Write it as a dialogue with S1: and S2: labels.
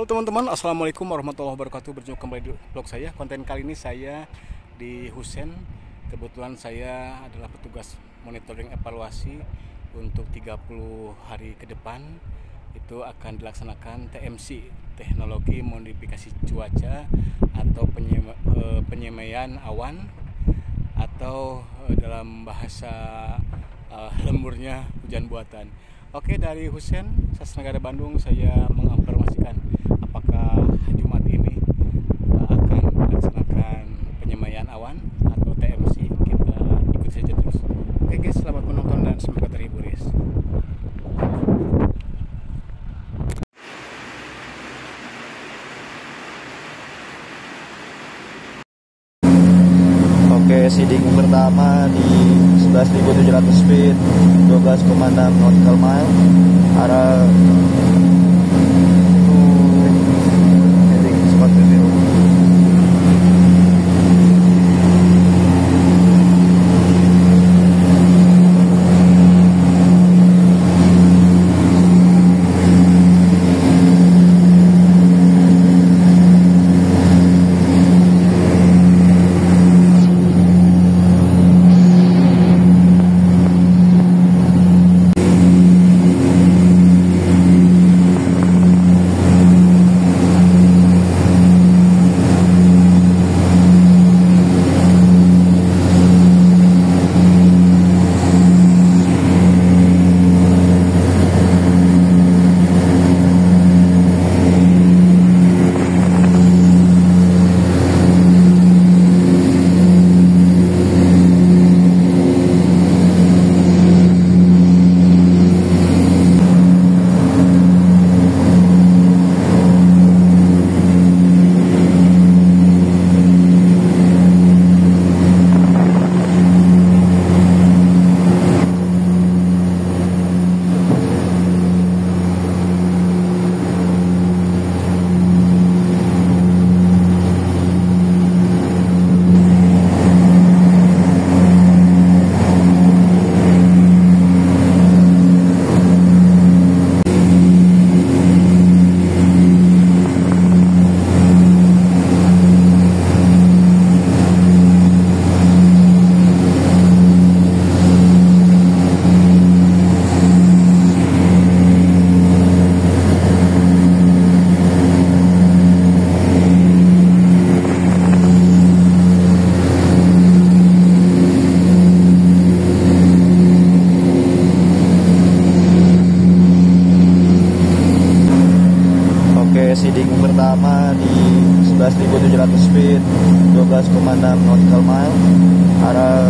S1: Halo teman-teman, assalamualaikum warahmatullahi wabarakatuh. Berjumpa kembali di vlog saya. Konten kali ini saya di Husen. Kebetulan saya adalah petugas monitoring evaluasi untuk 30 hari ke depan. Itu akan dilaksanakan TMC, teknologi modifikasi cuaca, atau penyemaian awan, atau dalam bahasa lemburnya hujan buatan. Oke, dari Husen, Sastra Negara Bandung, saya menginformasikan apakah Jumat ini akan dilaksanakan penyemaian awan atau TMC. Kita ikut saja terus. Oke guys, selamat menonton dan semoga terhibur guys.
S2: Oke, seeding pertama di 11.700 feet, 12,6 nautical mile, arah heading spot review. Seeding pertama di 11.700 feet, 12,6 nautical mile, arah